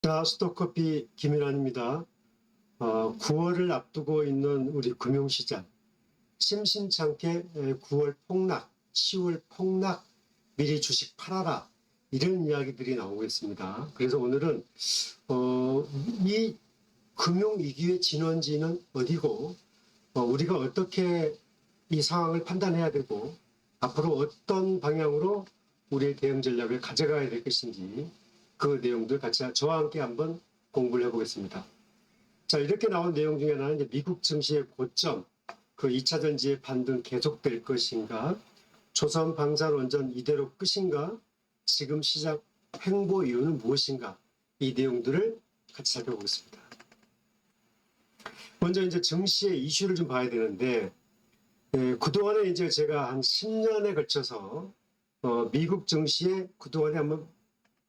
자, 스토커피 김일환입니다. 9월을 앞두고 있는 우리 금융시장. 심심찮게 9월 폭락, 10월 폭락, 미리 주식 팔아라. 이런 이야기들이 나오고 있습니다. 그래서 오늘은, 이 금융위기의 진원지는 어디고, 우리가 어떻게 이 상황을 판단해야 되고, 앞으로 어떤 방향으로 우리의 대응 전략을 가져가야 될 것인지, 그 내용들 같이 저와 함께 한번 공부를 해보겠습니다. 자, 이렇게 나온 내용 중에 하나는 이제 미국 증시의 고점, 그 2차 전지의 반등 계속될 것인가, 조선 방산원전 이대로 끝인가, 지금 시작 횡보 이유는 무엇인가, 이 내용들을 같이 살펴보겠습니다. 먼저 이제 증시의 이슈를 좀 봐야 되는데, 그동안에 이제 제가 한 10년에 걸쳐서 미국 증시에 그동안에 한번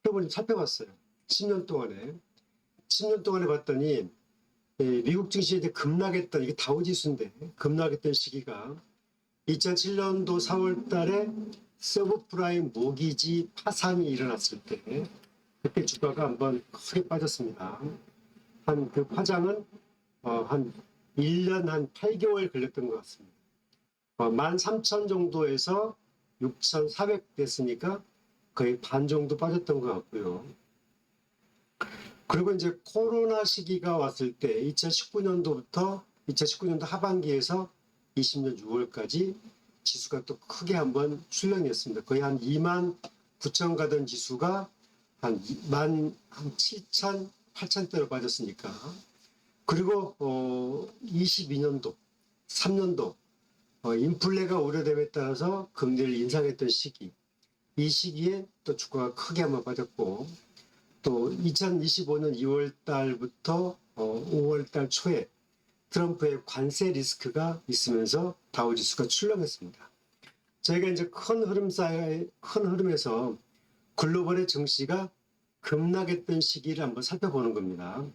좀 살펴봤어요. 10년 동안에 봤더니 미국 증시에 이제 급락했던, 이게 다우지수인데 급락했던 시기가 2007년도 4월 달에 서브프라임 모기지 파산이 일어났을 때, 그때 주가가 한번 크게 빠졌습니다. 한 그 파장은 한 1년 한 8개월 걸렸던 것 같습니다. 13,000 정도에서 6,400 됐으니까 거의 반 정도 빠졌던 것 같고요. 그리고 이제 코로나 시기가 왔을 때 2019년도 하반기에서 20년 6월까지 지수가 또 크게 한번 출렁였습니다. 거의 한 29,000 가던 지수가 한 7,000, 8,000대로 빠졌으니까. 그리고 22년도, 3년도 인플레가 우려됨에 따라서 금리를 인상했던 시기, 이 시기에 또 주가가 크게 한번 빠졌고, 또 2025년 2월 달부터 5월 달 초에 트럼프의 관세 리스크가 있으면서 다우지수가 출렁했습니다. 저희가 이제 큰 흐름에서 글로벌의 증시가 급락했던 시기를 한번 살펴보는 겁니다.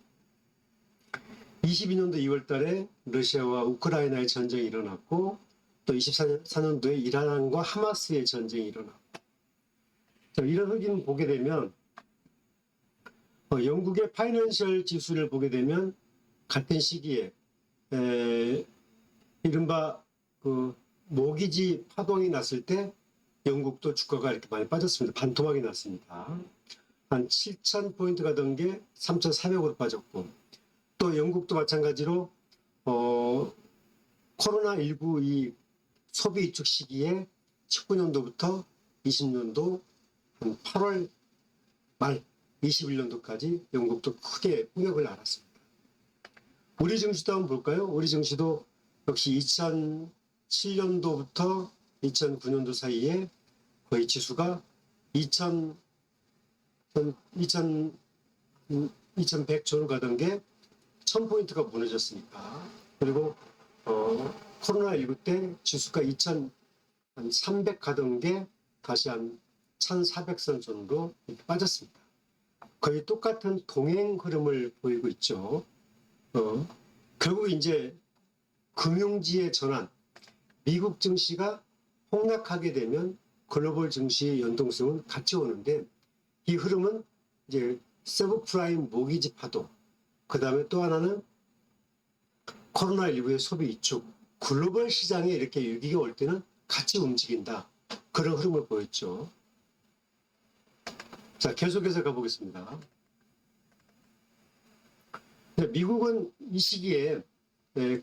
22년도 2월 달에 러시아와 우크라이나의 전쟁이 일어났고, 또 24년도에 이란과 하마스의 전쟁이 일어났고, 이런 흐름을 보게 되면 영국의 파이낸셜 지수를 보게 되면 같은 시기에 이른바 그 모기지 파동이 났을 때 영국도 주가가 이렇게 많이 빠졌습니다. 반토막이 났습니다. 한 7,000포인트 가던 게 3,400으로 빠졌고, 또 영국도 마찬가지로 코로나19 이 소비 위축 시기에 19년도부터 20년도 한 8월 말 21년도까지 영국도 크게 폭격을 알았습니다. 우리 증시도 한번 볼까요? 우리 증시도 역시 2007년도부터 2009년도 사이에 거의 지수가 2100 조로 가던 게 1000포인트가 무너졌으니까. 그리고 코로나19 때 지수가 2300 가던 게 다시 한 1400선 정도 이렇게 빠졌습니다. 거의 똑같은 동행 흐름을 보이고 있죠. 결국 이제 금융지의 전환, 미국 증시가 폭락하게 되면 글로벌 증시의 연동성은 같이 오는데, 이 흐름은 이제 서브프라임 모기지 파동, 그 다음에 또 하나는 코로나19의 소비 위축, 글로벌 시장에 이렇게 위기가 올 때는 같이 움직인다. 그런 흐름을 보였죠. 자, 계속해서 가보겠습니다. 미국은 이 시기에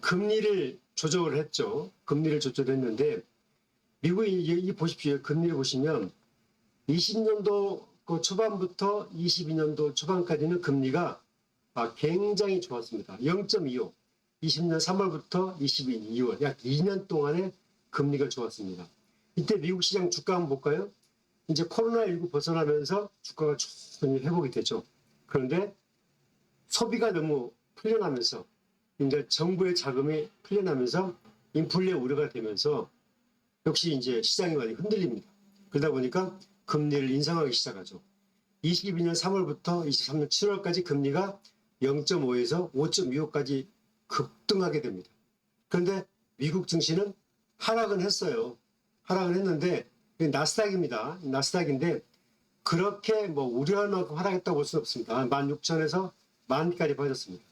금리를 조정을 했죠. 금리를 조절했는데, 미국이 보십시오. 금리를 보시면 20년도 그 초반부터 22년도 초반까지는 금리가 굉장히 좋았습니다. 0.25. 20년 3월부터 22년 2월, 약 2년 동안에 금리가 좋았습니다. 이때 미국 시장 주가 한번 볼까요? 이제 코로나19 벗어나면서 주가가 충분히 회복이 되죠. 그런데 소비가 너무 풀려나면서, 이제 정부의 자금이 풀려나면서 인플레 우려가 되면서 역시 이제 시장이 많이 흔들립니다. 그러다 보니까 금리를 인상하기 시작하죠. 22년 3월부터 23년 7월까지 금리가 0.5에서 5.25까지 급등하게 됩니다. 그런데 미국 증시는 하락은 했어요. 하락은 했는데 나스닥입니다. 나스닥인데 그렇게 뭐 우려할 만큼 하락했다고 볼 수는 없습니다. 16,000에서 10,000까지 빠졌습니다.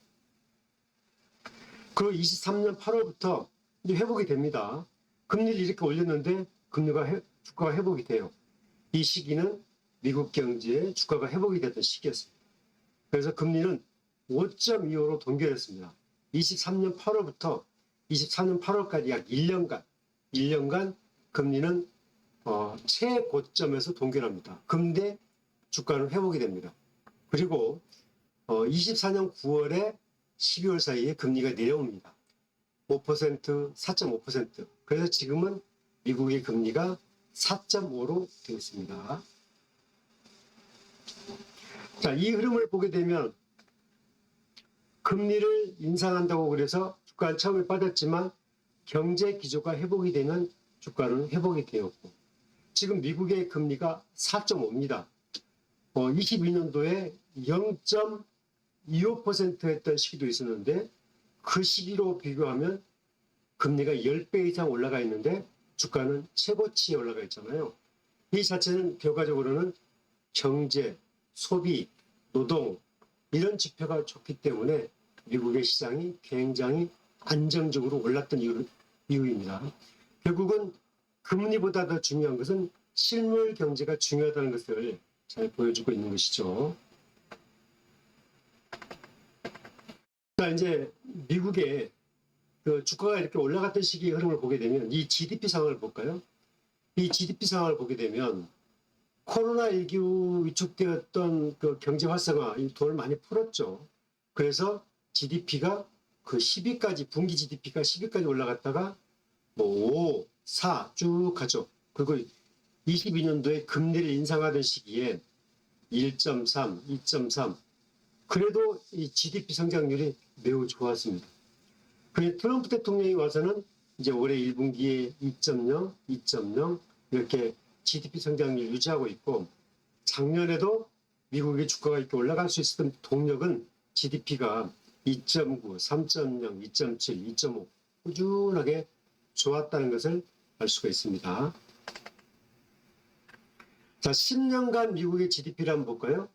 그리고 23년 8월부터 이제 회복이 됩니다. 금리를 이렇게 올렸는데 주가가 회복이 돼요. 이 시기는 미국 경제의 주가가 회복이 됐던 시기였습니다. 그래서 금리는 5.25로 동결했습니다. 23년 8월부터 24년 8월까지 약 1년간 금리는 최고점에서 동결합니다. 근데 주가는 회복이 됩니다. 그리고 24년 9월에 12월 사이에 금리가 내려옵니다. 5%, 4.5%. 그래서 지금은 미국의 금리가 4.5로 되어 있습니다. 자, 이 흐름을 보게 되면 금리를 인상한다고 그래서 주가는 처음에 빠졌지만 경제 기조가 회복이 되면 주가는 회복이 되었고, 지금 미국의 금리가 4.5입니다. 22년도에 0.25% 했던 시기도 있었는데 그 시기로 비교하면 금리가 10배 이상 올라가 있는데 주가는 최고치에 올라가 있잖아요. 이 자체는 결과적으로는 경제, 소비, 노동 이런 지표가 좋기 때문에 미국의 시장이 굉장히 안정적으로 올랐던 이유입니다. 결국은 금리보다 더 중요한 것은 실물 경제가 중요하다는 것을 잘 보여주고 있는 것이죠. 자, 이제 미국의 그 주가가 이렇게 올라갔던 시기의 흐름을 보게 되면 이 GDP 상황을 볼까요? 이 GDP 상황을 보게 되면 코로나19 위축되었던 그 경제 활성화, 이 돈을 많이 풀었죠. 그래서 GDP가 그 10위까지, 분기 GDP가 10위까지 올라갔다가 뭐 5, 4 쭉 가죠. 그리고 22년도에 금리를 인상하던 시기에 1.3, 2.3. 그래도 이 GDP 성장률이 매우 좋았습니다. 그런데 트럼프 대통령이 와서는 이제 올해 1분기에 2.0, 2.0 이렇게 GDP 성장률 유지하고 있고, 작년에도 미국의 주가가 이렇게 올라갈 수 있었던 동력은 GDP가 2.9, 3.0, 2.7, 2.5 꾸준하게 좋았다는 것을 알 수가 있습니다. 자, 10년간 미국의 GDP를 한번 볼까요?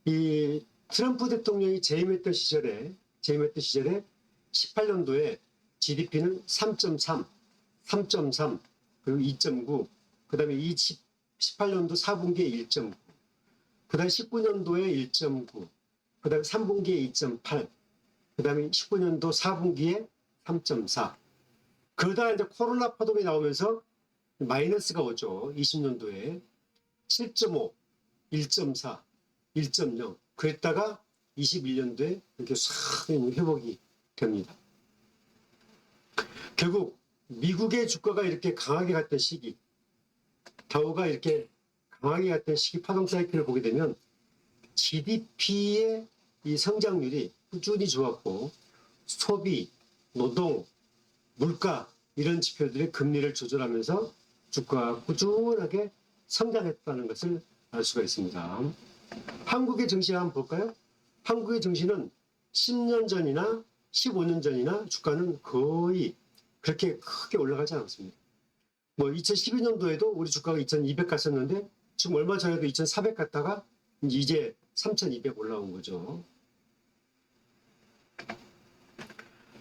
이 트럼프 대통령이 재임했던 시절에 18년도에 GDP는 3.3, 3.3, 그리고 2.9, 그 다음에 18년도 4분기에 1.9, 그 다음에 19년도에 1.9, 그 다음에 3분기에 2.8, 그 다음에 19년도 4분기에 3.4. 그러다가 이제 코로나 파동이 나오면서 마이너스가 오죠. 20년도에 7.5, 1.4, 1.0. 그랬다가 21년도에 이렇게 싹 회복이 됩니다. 결국 미국의 주가가 이렇게 강하게 갔던 시기, 다우가 이렇게 강하게 갔던 시기 파동 사이클을 보게 되면 GDP의 이 성장률이 꾸준히 좋았고, 소비, 노동, 물가 이런 지표들이 금리를 조절하면서 주가가 꾸준하게 성장했다는 것을 알 수가 있습니다. 한국의 증시 한번 볼까요? 한국의 증시는 10년 전이나 15년 전이나 주가는 거의 그렇게 크게 올라가지 않았습니다. 뭐 2012년도에도 우리 주가가 2200 갔었는데 지금 얼마 전에도 2400 갔다가 이제 3200 올라온 거죠.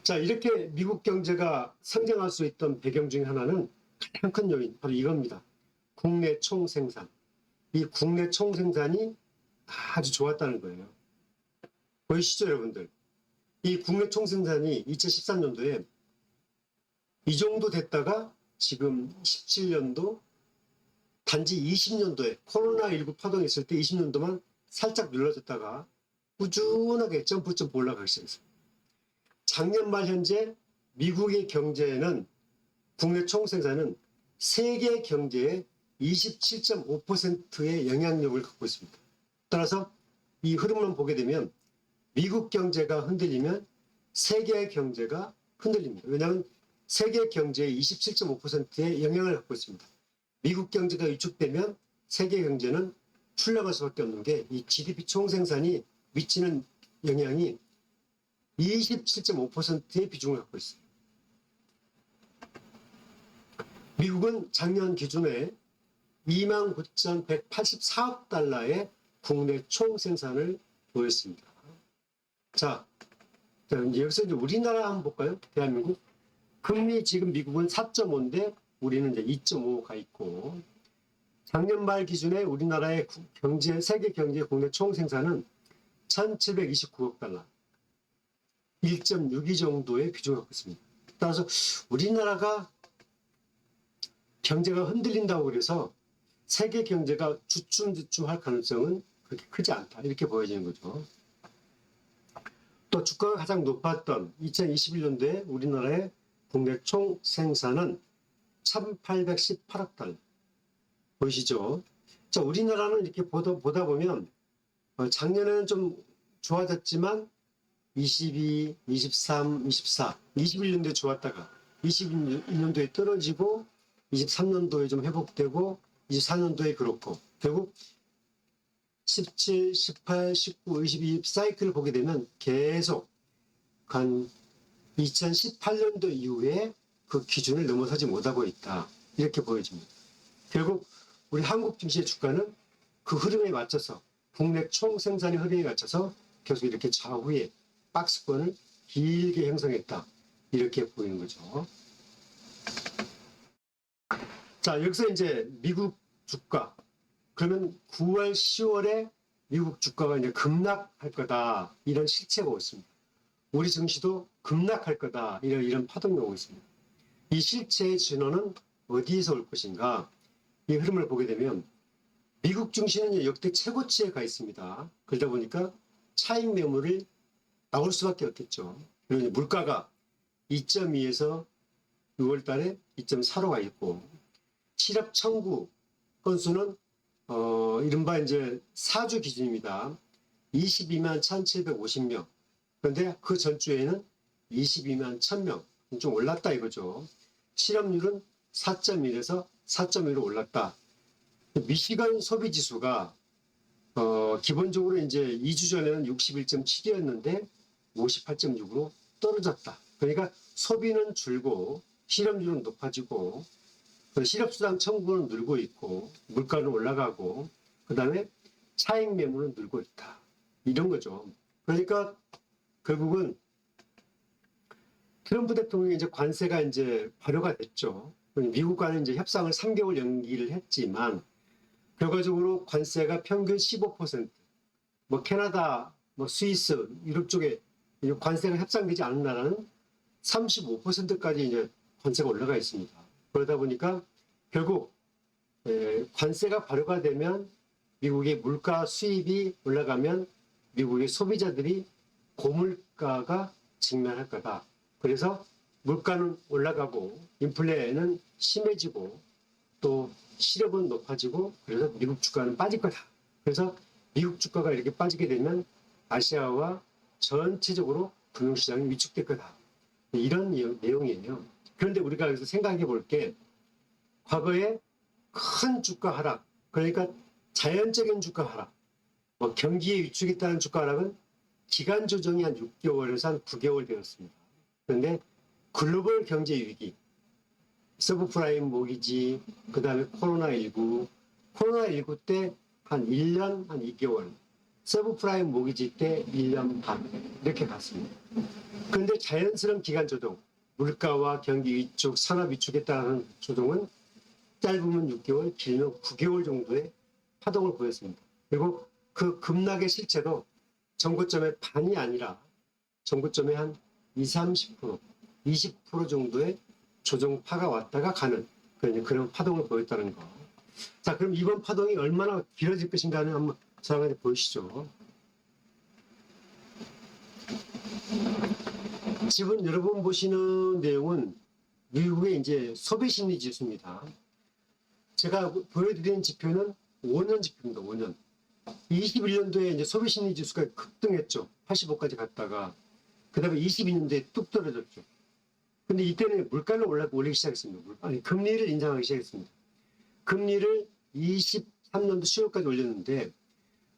자, 이렇게 미국 경제가 성장할 수 있던 배경 중에 하나는 가장 큰 요인, 바로 이겁니다. 국내 총생산. 이 국내 총생산이 아주 좋았다는 거예요. 보이시죠, 여러분들? 이 국내 총생산이 2013년도에 이 정도 됐다가 지금 17년도, 단지 20년도에 코로나19 파동이 있을 때 20년도만 살짝 눌러졌다가 꾸준하게 점프 올라가기 시작했어요. 작년 말 현재 미국의 경제는, 국내 총생산은 세계 경제의 27.5%의 영향력을 갖고 있습니다. 따라서 이 흐름만 보게 되면 미국 경제가 흔들리면 세계 경제가 흔들립니다. 왜냐하면 세계 경제의 27.5%의 영향을 갖고 있습니다. 미국 경제가 위축되면 세계 경제는 출렁할 수밖에 없는 게 이 GDP 총생산이 미치는 영향이 27.5%의 비중을 갖고 있어요. 미국은 작년 기준에 29,184억 달러의 국내 총 생산을 보였습니다. 자, 이제 여기서 이제 우리나라 한번 볼까요? 대한민국. 금리 지금 미국은 4.5인데 우리는 이제 2.5가 있고, 작년 말 기준에 우리나라의 세계 경제 국내 총 생산은 1,729억 달러, 1.62 정도의 비중을 갖고 있습니다. 따라서 우리나라가 경제가 흔들린다고 그래서 세계 경제가 주춤주춤할 가능성은 그렇게 크지 않다, 이렇게 보여지는 거죠. 또 주가가 가장 높았던 2021년도에 우리나라의 국내 총 생산은 1,818억 달러. 보이시죠? 자, 우리나라는 이렇게 보다 보면 작년에는 좀 좋아졌지만 22, 23, 24, 21년도에 좋았다가 22년도에 떨어지고 23년도에 좀 회복되고 24년도에 그렇고, 결국 17, 18, 19, 22 사이클을 보게 되면 계속 한 2018년도 이후에 그 기준을 넘어서지 못하고 있다, 이렇게 보여집니다. 결국 우리 한국 증시의 주가는 그 흐름에 맞춰서, 국내 총 생산의 흐름에 맞춰서 계속 이렇게 좌우에 박스권을 길게 형성했다, 이렇게 보이는 거죠. 자, 여기서 이제 미국 주가, 그러면 9월, 10월에 미국 주가가 이제 급락할 거다, 이런 실체가 오고 있습니다. 우리 증시도 급락할 거다, 이런 파동이 오고 있습니다. 이 실체의 진원은 어디에서 올 것인가? 이 흐름을 보게 되면 미국 증시는 역대 최고치에 가 있습니다. 그러다 보니까 차익 매물이 나올 수밖에 없겠죠. 그리고 물가가 2.2에서 6월 달에 2.4로 가 있고, 실업 청구 건수는 이른바 이제 4주 기준입니다. 22만 1,750명. 그런데 그 전주에는 22만 1,000명, 좀 올랐다 이거죠. 실업률은 4.1에서 4.1로 올랐다. 미시간 소비 지수가 기본적으로 이제 2주 전에는 61.7이었는데 58.6으로 떨어졌다. 그러니까 소비는 줄고 실업률은 높아지고 실업수당 청구는 늘고 있고 물가는 올라가고 그다음에 차익 매물은 늘고 있다, 이런 거죠. 그러니까 결국은 트럼프 대통령이 이제 관세가 이제 발효가 됐죠. 미국과는 이제 협상을 3개월 연기를 했지만 결과적으로 관세가 평균 15%, 뭐 캐나다, 뭐 스위스, 유럽 쪽에 관세가 협상되지 않은 나라는 35%까지 이제 관세가 올라가 있습니다. 그러다 보니까 결국 관세가 발효가 되면 미국의 물가 수입이 올라가면 미국의 소비자들이 고물가가 직면할 거다. 그래서 물가는 올라가고 인플레는 심해지고 또 실업은 높아지고, 그래서 미국 주가는 빠질 거다. 그래서 미국 주가가 이렇게 빠지게 되면 아시아와 전체적으로 금융시장이 위축될 거다, 이런 내용이에요. 그런데 우리가 여기서 생각해 볼 게, 과거에 큰 주가 하락, 그러니까 자연적인 주가 하락, 뭐 경기에 위축이 있다는 주가 하락은 기간 조정이 한 6개월에서 한 9개월 되었습니다. 그런데 글로벌 경제 위기, 서브프라임 모기지, 그 다음에 코로나19 때 한 1년, 한 2개월, 서브프라임 모기지 때 1년 반, 이렇게 갔습니다. 그런데 자연스러운 기간 조정, 물가와 경기 위축, 산업 위축에 따른 조정은 짧으면 6개월, 길면 9개월 정도의 파동을 보였습니다. 그리고 그 급락의 실체도 전고점의 반이 아니라 전고점의 한 20, 30%, 20% 정도의 조정파가 왔다가 가는 그런 파동을 보였다는 거. 자, 그럼 이번 파동이 얼마나 길어질 것인가는 한번 저한테 보시죠. 지금 여러분 보시는 내용은 미국의 이제 소비심리 지수입니다. 제가 보여드리는 지표는 5년 지표입니다. 5년. 21년도에 이제 소비심리 지수가 급등했죠. 85까지 갔다가 그다음에 22년도에 뚝 떨어졌죠. 근데 이때는 물가를 올리기 시작했습니다. 아니, 금리를 인상하기 시작했습니다. 금리를 23년도 10월까지 올렸는데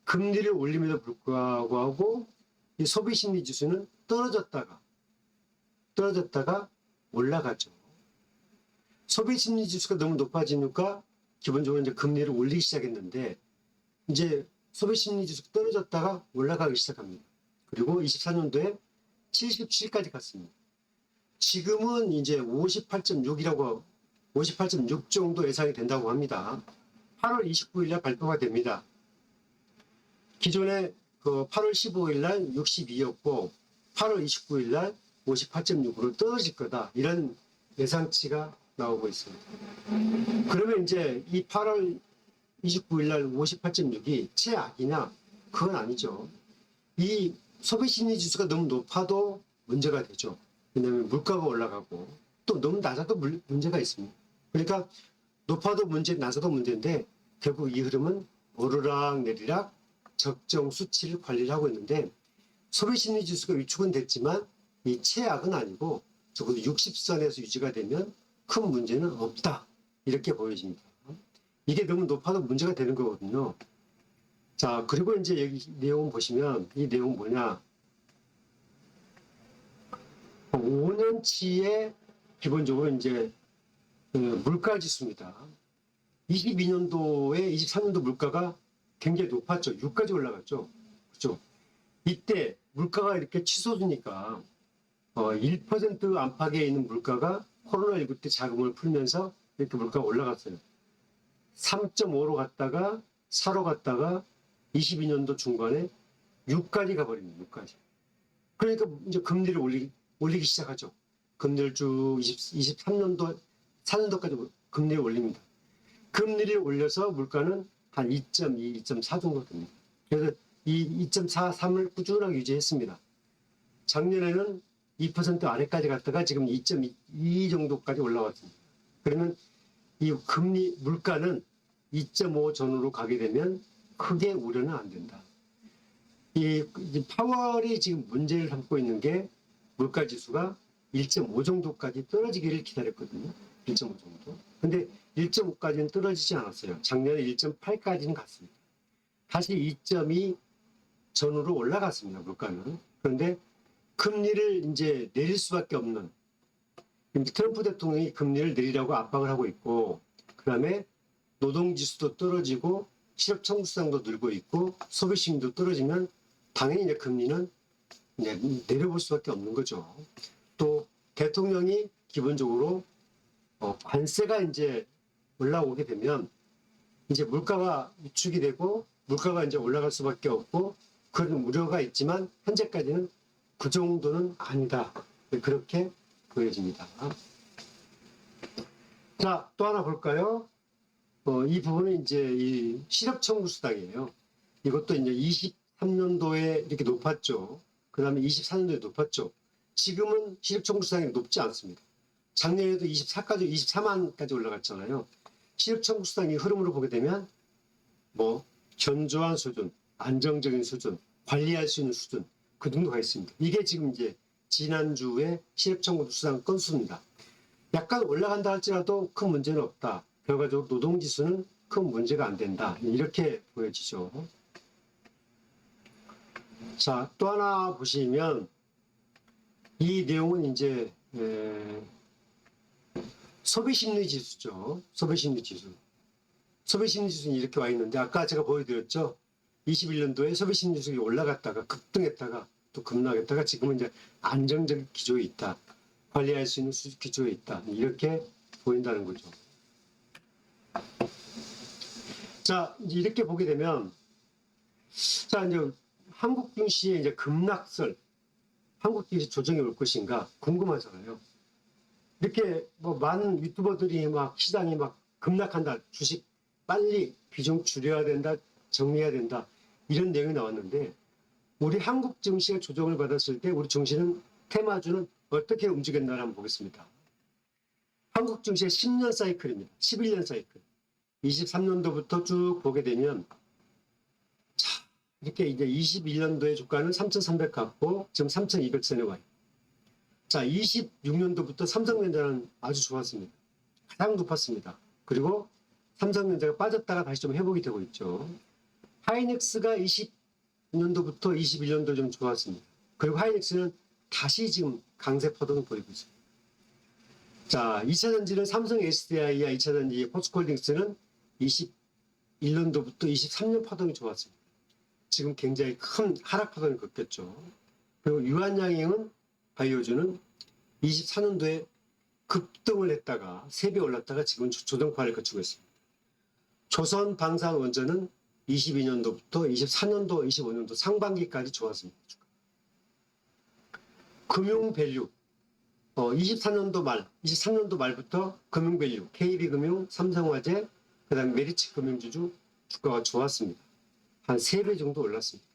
금리를 올림에도 불구하고 이 소비심리 지수는 떨어졌다가 올라가죠. 소비심리 지수가 너무 높아지니까 기본적으로 이제 금리를 올리기 시작했는데 이제 소비 심리 지수가 떨어졌다가 올라가기 시작합니다. 그리고 24년도에 77까지 갔습니다. 지금은 이제 58.6 정도 예상이 된다고 합니다. 8월 29일 날 발표가 됩니다. 기존에 그 8월 15일 날 62였고 8월 29일 날 58.6으로 떨어질 거다. 이런 예상치가 나오고 있습니다. 그러면 이제 이 8월 29일 날 58.6이 최악이냐? 그건 아니죠. 이 소비심리 지수가 너무 높아도 문제가 되죠. 왜냐하면 물가가 올라가고 또 너무 낮아도 문제가 있습니다. 그러니까 높아도 문제, 낮아도 문제인데 결국 이 흐름은 오르락 내리락 적정 수치를 관리를 하고 있는데 소비심리 지수가 위축은 됐지만 이 최악은 아니고 적어도 60선에서 유지가 되면 큰 문제는 없다. 이렇게 보여집니다. 이게 너무 높아도 문제가 되는 거거든요. 자, 그리고 이제 여기 내용 보시면 이 내용 뭐냐. 5년치의 기본적으로 이제 물가 지수입니다. 22년도에 23년도 물가가 굉장히 높았죠. 6까지 올라갔죠. 그렇죠. 이때 물가가 이렇게 치솟으니까 1% 안팎에 있는 물가가 코로나19 때 자금을 풀면서 이렇게 물가가 올라갔어요. 3.5로 갔다가 4로 갔다가 22년도 중반에 6까지 가버립니다. 6까지. 그러니까 이제 금리를 올리기 시작하죠. 금리를 쭉 23년도, 4년도까지 금리를 올립니다. 금리를 올려서 물가는 한 2.2, 2.4 정도 됩니다. 그래서 이 2.43을 꾸준하게 유지했습니다. 작년에는 2% 아래까지 갔다가 지금 2.2 정도까지 올라왔습니다. 그러면 이 금리 물가는 2.5 전후로 가게 되면 크게 우려는 안 된다. 이 파월이 지금 문제를 삼고 있는 게 물가 지수가 1.5 정도까지 떨어지기를 기다렸거든요. 1.5 정도. 근데 1.5까지는 떨어지지 않았어요. 작년에 1.8까지는 갔습니다. 다시 2.2 전후로 올라갔습니다. 물가는. 그런데 금리를 이제 내릴 수밖에 없는 트럼프 대통령이 금리를 내리라고 압박을 하고 있고 그 다음에 노동지수도 떨어지고 실업 청구수당도 늘고 있고 소비심리도 떨어지면 당연히 이제 금리는 이제 내려볼 수밖에 없는 거죠. 또 대통령이 기본적으로 관세가 이제 올라오게 되면 이제 물가가 위축이 되고 물가가 이제 올라갈 수밖에 없고 그런 우려가 있지만 현재까지는 그 정도는 아니다. 그렇게 보여집니다. 자, 또 하나 볼까요? 이 부분은 이제 이 실업 청구 수당이에요. 이것도 이제 23년도에 이렇게 높았죠. 그 다음에 24년도에 높았죠. 지금은 실업 청구 수당이 높지 않습니다. 작년에도 24만까지 올라갔잖아요. 실업 청구 수당의 흐름으로 보게 되면 뭐 견조한 수준, 안정적인 수준, 관리할 수 있는 수준 그 정도가 있습니다. 이게 지금 이제 지난주에 실업 청구 수당 건수입니다. 약간 올라간다 할지라도 큰 문제는 없다. 결과적으로 노동지수는 큰 문제가 안 된다. 이렇게 보여지죠. 자, 또 하나 보시면 이 내용은 이제 소비심리 지수죠. 소비심리 지수. 소비심리 지수는 이렇게 와 있는데 아까 제가 보여드렸죠. 21년도에 소비심리 지수가 올라갔다가 급등했다가 또 급락했다가 지금은 이제 안정적인 기조에 있다. 관리할 수 있는 기조에 있다. 이렇게 보인다는 거죠. 자, 이제 이렇게 보게 되면 자, 이제 한국 증시의 이제 급락설, 한국 증시 조정이 올 것인가 궁금하잖아요. 이렇게 뭐 많은 유튜버들이 막 시장이 막 급락한다, 주식 빨리 비중 줄여야 된다, 정리해야 된다 이런 내용이 나왔는데 우리 한국 증시가 조정을 받았을 때 우리 증시는 테마주는 어떻게 움직였나를 한번 보겠습니다. 한국 증시의 10년 사이클입니다. 11년 사이클. 23년도부터 쭉 보게 되면 자, 이렇게 이제 21년도의 주가는 3,300 갔고 지금 3,200선에 와요. 자, 26년도부터 삼성전자는 아주 좋았습니다. 가장 높았습니다. 그리고 삼성전자가 빠졌다가 다시 좀 회복이 되고 있죠. 하이닉스가 20년도부터 21년도 좀 좋았습니다. 그리고 하이닉스는 다시 지금 강세 파동을 보이고 있습니다. 자, 2차전지는 삼성 SDI와 2차전지 포스코홀딩스는 21년도부터 23년 파동이 좋았습니다. 지금 굉장히 큰 하락 파동을 겪겠죠. 그리고 유한양행은 바이오주는 24년도에 급등을 했다가 3배 올랐다가 지금 조정판을 거치고 있습니다. 조선방산원전은 22년도부터 24년도, 25년도 상반기까지 좋았습니다. 금융밸류 24년도 말, 23년도 말부터 금융밸류, KB금융, 삼성화재, 그 다음에 메리츠금융주주 주가가 좋았습니다. 한 3배 정도 올랐습니다.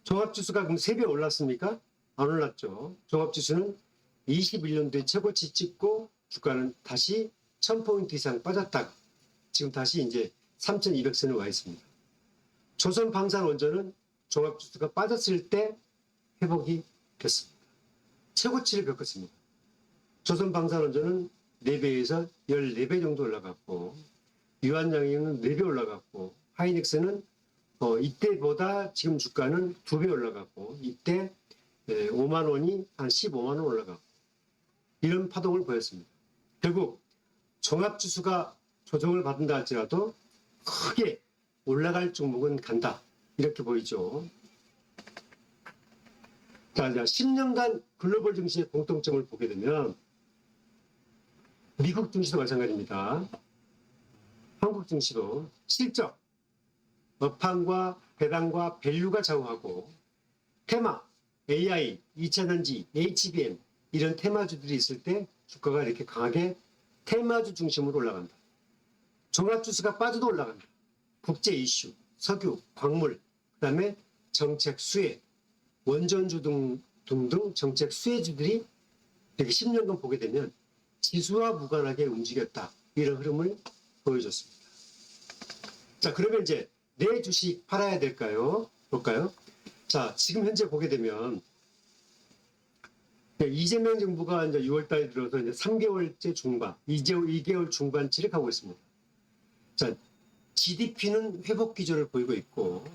종합지수가 그럼 3배 올랐습니까? 안 올랐죠. 종합지수는 21년도에 최고치 찍고 주가는 다시 1000포인트 이상 빠졌다가 지금 다시 이제 3200선에 와 있습니다. 조선방산원전은 종합지수가 빠졌을 때 회복이 됐습니다. 최고치를 겪었습니다. 조선방산원전은 4배에서 14배 정도 올라갔고 유한양행은 4배 올라갔고 하이닉스는 이때보다 지금 주가는 2배 올라갔고 이때 5만 원이 한 15만 원 올라갔고 이런 파동을 보였습니다. 결국 종합지수가 조정을 받는다 할지라도 크게 올라갈 종목은 간다 이렇게 보이죠. 자, 10년간 글로벌 증시의 공통점을 보게 되면 미국 증시도 마찬가지입니다. 한국 증시도 실적, 업황과 배당과 밸류가 좌우하고 테마, AI, 2차전지, HBM 이런 테마주들이 있을 때 주가가 이렇게 강하게 테마주 중심으로 올라간다. 종합지수가 빠져도 올라간다. 국제 이슈, 석유, 광물, 그 다음에 정책 수혜, 원전주 등등 정책 수혜주들이 이렇게 10년간 보게 되면 지수와 무관하게 움직였다. 이런 흐름을 보여줬습니다. 자, 그러면 이제 내 주식 팔아야 될까요? 볼까요? 자, 지금 현재 보게 되면 이재명 정부가 이제 6월 달에 들어서 이제 3개월째 중반, 이제 2개월 중반치를 가고 있습니다. 자, GDP는 회복 기조를 보이고 있고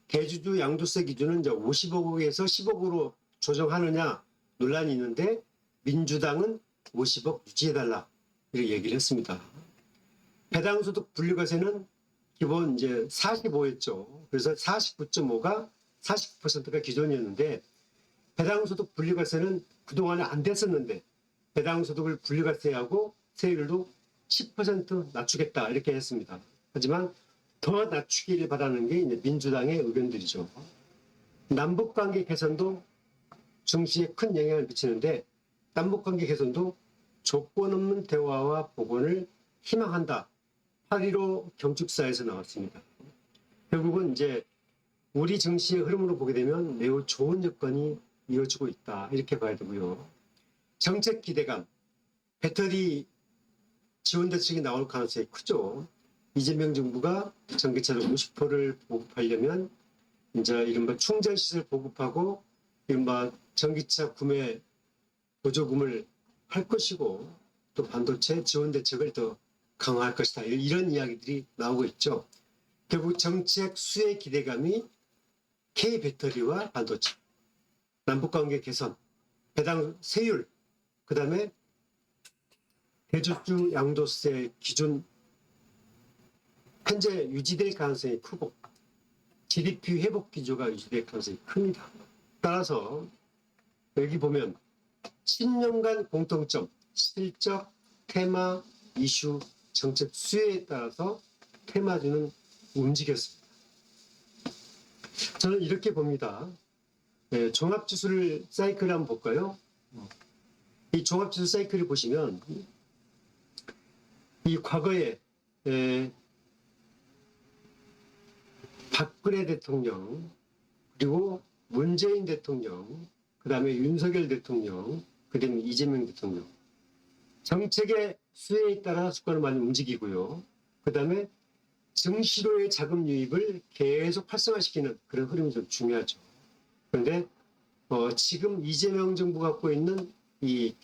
대주주 양도세 기준은 이제 50억에서 10억으로 조정하느냐 논란이 있는데 민주당은 50억 유지해달라 이렇게 얘기를 했습니다. 배당소득 분류과세는 기본 이제 45였죠. 그래서 49.5가 49%가 기존이었는데 배당소득 분류과세는 그동안에 안 됐었는데 배당소득을 분류과세하고 세율도 10% 낮추겠다 이렇게 했습니다. 하지만 더 낮추기를 바라는 게 이제 민주당의 의견들이죠. 남북관계 개선도 증시에 큰 영향을 미치는데 남북관계 개선도 조건 없는 대화와 복원을 희망한다. 8.15 경축사에서 나왔습니다. 결국은 이제 우리 증시의 흐름으로 보게 되면 매우 좋은 여건이 이어지고 있다. 이렇게 봐야 되고요. 정책 기대감, 배터리 지원 대책이 나올 가능성이 크죠. 이재명 정부가 전기차를 50%를 보급하려면 이제 이른바 충전시설 보급하고 이른바 전기차 구매 보조금을 할 것이고 또 반도체 지원 대책을 더 강화할 것이다. 이런 이야기들이 나오고 있죠. 결국 정책 수혜 기대감이 K배터리와 반도체, 남북관계 개선, 배당 세율, 그 다음에 대주주 양도세 기준 현재 유지될 가능성이 크고 GDP 회복 기조가 유지될 가능성이 큽니다. 따라서 여기 보면 10년간 공통점, 실적, 테마, 이슈, 정책 수혜에 따라서 테마주는 움직였습니다. 저는 이렇게 봅니다. 네, 종합지수를 사이클을 한번 볼까요? 이 종합지수 사이클을 보시면 이 과거에 박근혜 대통령 그리고 문재인 대통령 그 다음에 윤석열 대통령 그 다음에 이재명 대통령 정책의 수혜에 따라 주가를 많이 움직이고요. 그 다음에 증시로의 자금 유입을 계속 활성화시키는 그런 흐름이 좀 중요하죠. 그런데 지금 이재명 정부가 갖고 있는 이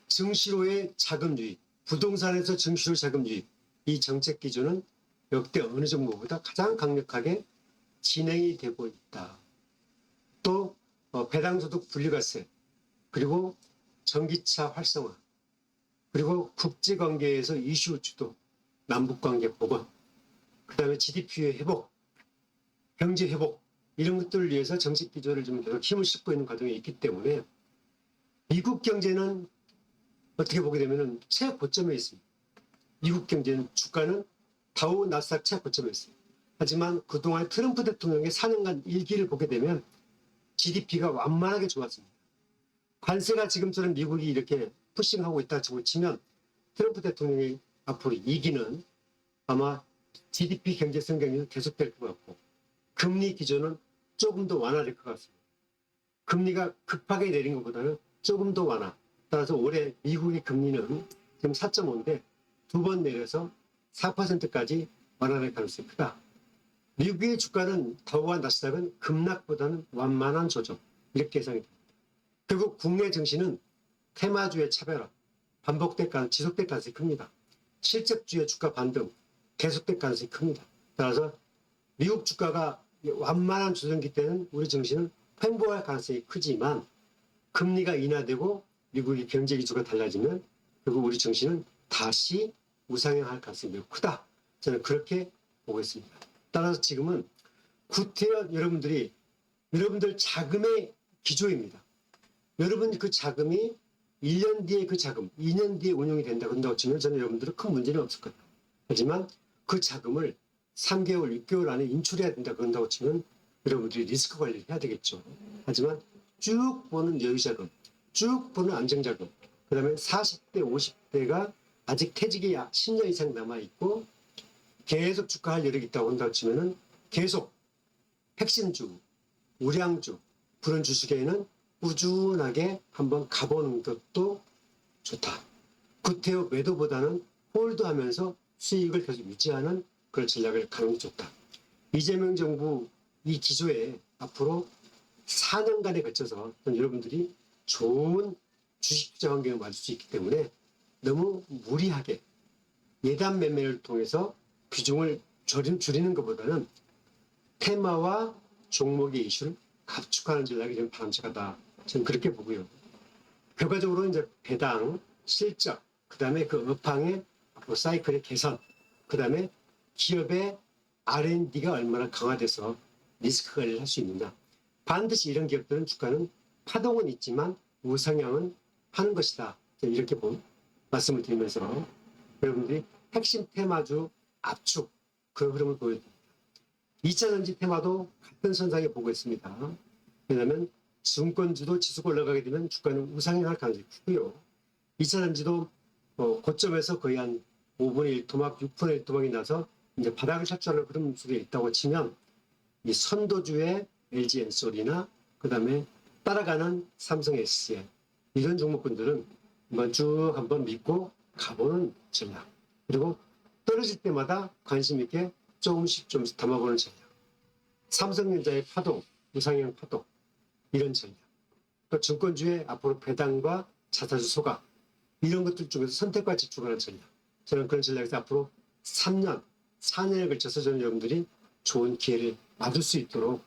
증시로의 자금 유입, 부동산에서 증시로 자금 유입, 이 정책 기조는 역대 어느 정부보다 가장 강력하게 진행이 되고 있다. 또 배당소득 분리과세, 그리고 전기차 활성화, 그리고 국제관계에서 이슈 주도 남북관계 복원, 그다음에 GDP의 회복, 경제 회복 이런 것들을 위해서 정책 기조를 좀 계속 힘을 싣고 있는 과정에 있기 때문에 미국 경제는 어떻게 보게 되면 최고점에 있습니다. 미국 경제는 주가는 다우 나스닥 최고점에 있습니다. 하지만 그동안 트럼프 대통령의 4년간 일기를 보게 되면 GDP가 완만하게 좋았습니다. 관세가 지금처럼 미국이 이렇게 푸싱하고 있다고 치면 트럼프 대통령이 앞으로 2기는 아마 GDP 경제 성장률이 계속될 것 같고 금리 기조는 조금 더 완화될 것 같습니다. 금리가 급하게 내린 것보다는 조금 더 완화. 따라서 올해 미국의 금리는 지금 4.5인데 두 번 내려서 4%까지 완화될 가능성이 크다. 미국의 주가는 다우와 나스닥은 급락보다는 완만한 조정 이렇게 예상이 됩니다. 결국 국내 증시는 테마주의 차별화, 지속될 가능성이 큽니다. 실적주의 주가 반등 계속될 가능성이 큽니다. 따라서 미국 주가가 완만한 조정기 때는 우리 증시는 횡보할 가능성이 크지만 금리가 인하되고 미국의 경제 기조가 달라지면 결국 우리 증시는 다시 우상향할 가능성이 매우 크다. 저는 그렇게 보고 있습니다. 따라서 지금은 구태여 여러분들 자금의 기조입니다. 여러분 그 자금이 1년 뒤에 그 자금, 2년 뒤에 운용이 된다고 치면 저는 여러분들은 큰 문제는 없을 거예요. 하지만 그 자금을 3개월, 6개월 안에 인출해야 된다고 치면 여러분들이 리스크 관리를 해야 되겠죠. 하지만 쭉 보는 여유자금, 쭉 보는 안정자금, 그 다음에 40대, 50대가 아직 퇴직이 10년 이상 남아있고 계속 주가할 여력이 있다고 한다고 치면은 계속 핵심주, 우량주, 그런 주식에는 꾸준하게 한번 가보는 것도 좋다. 구태여 매도보다는 홀드하면서 수익을 계속 유지하는 그런 전략을 가는 게 좋다. 이재명 정부 이 기조에 앞으로 4년간에 걸쳐서 여러분들이 좋은 주식 투자 환경을 맞을 수 있기 때문에 너무 무리하게 예단 매매를 통해서 비중을 줄이는 것보다는 테마와 종목의 이슈를 압축하는 전략이 좀 바람직하다. 저는 그렇게 보고요. 결과적으로 이제 배당, 실적, 그 다음에 그 업황의 사이클의 개선, 그 다음에 기업의 R&D가 얼마나 강화돼서 리스크 관리를 할 수 있느냐. 반드시 이런 기업들은 주가는 파동은 있지만 우상향은 하는 것이다. 이렇게 말씀을 드리면서 여러분들이 핵심 테마주 압축 그 흐름을 보여드립니다. 2차전지 테마도 같은 선상에 보고 있습니다. 왜냐하면 증권주도 지수가 올라가게 되면 주가는 우상향할 가능성이 크고요. 2차전지도 고점에서 거의 한 5분의 1토막, 6분의 1토막이 나서 이제 바닥을 착취하는 흐름 속에 있다고 치면 이 선도주의 LG 엔솔이나 그 다음에 따라가는 삼성 SCM 이런 종목군들은 한번 믿고 가보는 전략. 그리고 떨어질 때마다 관심 있게 조금씩 담아보는 전략. 삼성전자의 파동, 우상향 파동 이런 전략. 또 증권주의 앞으로 배당과 자사주 소각 이런 것들 중에서 선택과 집중하는 전략. 저는 그런 전략에서 앞으로 3년, 4년에 걸쳐서 저는 여러분들이 좋은 기회를 맞을 수 있도록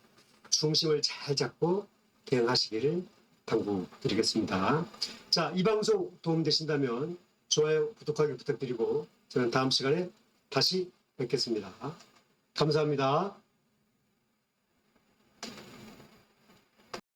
중심을 잘 잡고 대응하시기를 당부드리겠습니다. 자, 이 방송 도움되신다면 좋아요, 구독하기 부탁드리고 저는 다음 시간에 다시 뵙겠습니다. 감사합니다.